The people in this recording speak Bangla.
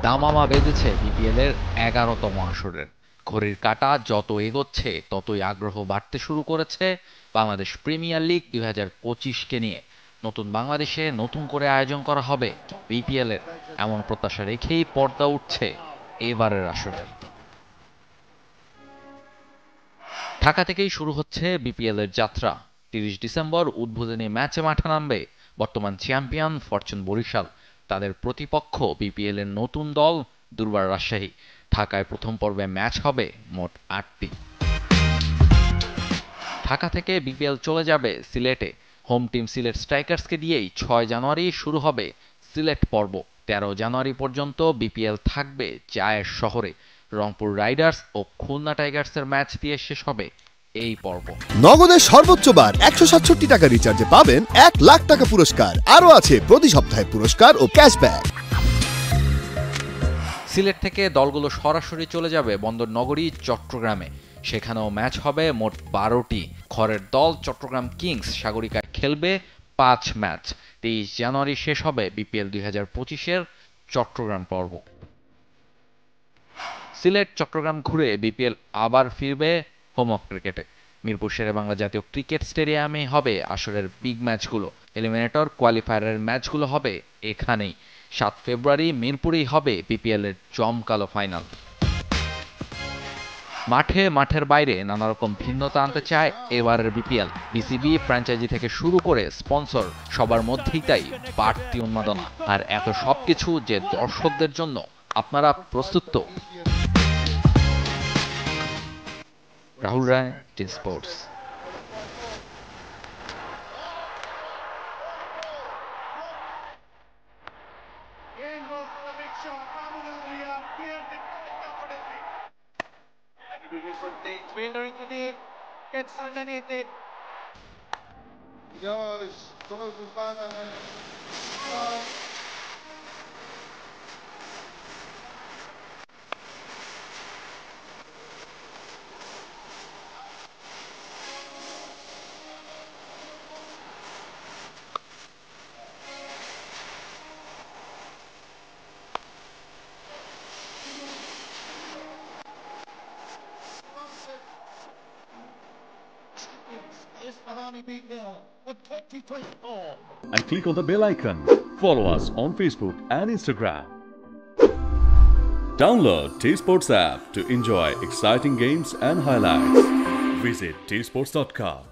দামামা বেঁধেছে বিপিএল এর 11তম আসরের। ঘড়ির কাঁটা যত এগোচ্ছে ততই আগ্রহ বাড়তে শুরু করেছে বাংলাদেশ প্রিমিয়ার লিগ 2025কে নিয়ে। নতুন বাংলাদেশে নতুন করে আয়োজন করা হবে বিপিএল এর, এমন প্রত্যাশা রেখেই পর্দা উঠছে এবারের আসরের। ঢাকা থেকেই শুরু হচ্ছে বিপিএল এর যাত্রা। 30 ডিসেম্বর উদ্বোধনী ম্যাচে মাঠে নামবে বর্তমান চ্যাম্পিয়ন ফরচুন বরিশাল। তাদের প্রতিপক্ষ বিপিএল এর নতুন দল দুর্বার রাজশাহী। ঢাকায় প্রথম পর্বে ম্যাচ হবে মোট 8টি। ঢাকা থেকে বিপিএল চলে যাবে সিলেটে। হোম টিম সিলেট স্ট্রাইকার্সকে দিয়েই 6 জানুয়ারি শুরু হবে সিলেট পর্ব। 13 জানুয়ারি পর্যন্ত বিপিএল থাকবে জায়ের শহরে। রংপুর রাইডার্স ও খুলনা টাইগার্সের ম্যাচ দিয়ে শেষ হবে এই পর্ব। নগদের সর্বোচ্চ বার 167 টাকা রিচার্জে পাবেন 1,00,000 টাকা পুরস্কার। আরও আছে প্রতি সপ্তাহে পুরস্কার ও ক্যাশব্যাক। সিলেট থেকে দলগুলো সরাসরি চলে যাবে বন্দর নগরী চট্টগ্রামে। সেখানেও ম্যাচ হবে মোট 12টি। ঘরের দল চট্টগ্রাম কিংস সাগরিকায় খেলবে 5 ম্যাচ। 23 জানুয়ারি শেষ হবে বিপিএল 2025-এর চট্টগ্রাম পর্ব। সিলেট চট্টগ্রাম ঘুরে বিপিএল আবার ফিরবে হোম অফ ক্রিকেটে। মিরপুর শেরেবাংলা জাতীয় ক্রিকেট স্টেডিয়ামে হবে আসরের বিগ ম্যাচগুলো। এলিমিনেটর কোয়ালিফায়ারের ম্যাচগুলো হবে এখানেই। 7 ফেব্রুয়ারি মিরপুরেই হবে বিপিএল এর জমকালো ফাইনাল। মাঠের বাইরে নানা রকম ভিন্নতা আনতে চায় এবারের বিপিএল। বিসিবি, ফ্র্যাঞ্চাইজি থেকে শুরু করে স্পন্সর সবার মধ্যেই তাই বাড়তি উন্মাদনা। আর এত সবকিছু যে দর্শকদের জন্য। আপনারা প্রস্তুত তো? রাহুল রায়, T Sports. And click on the bell icon. Follow us on Facebook and Instagram. Download T Sports app to enjoy exciting games and highlights. Visit tsports.com.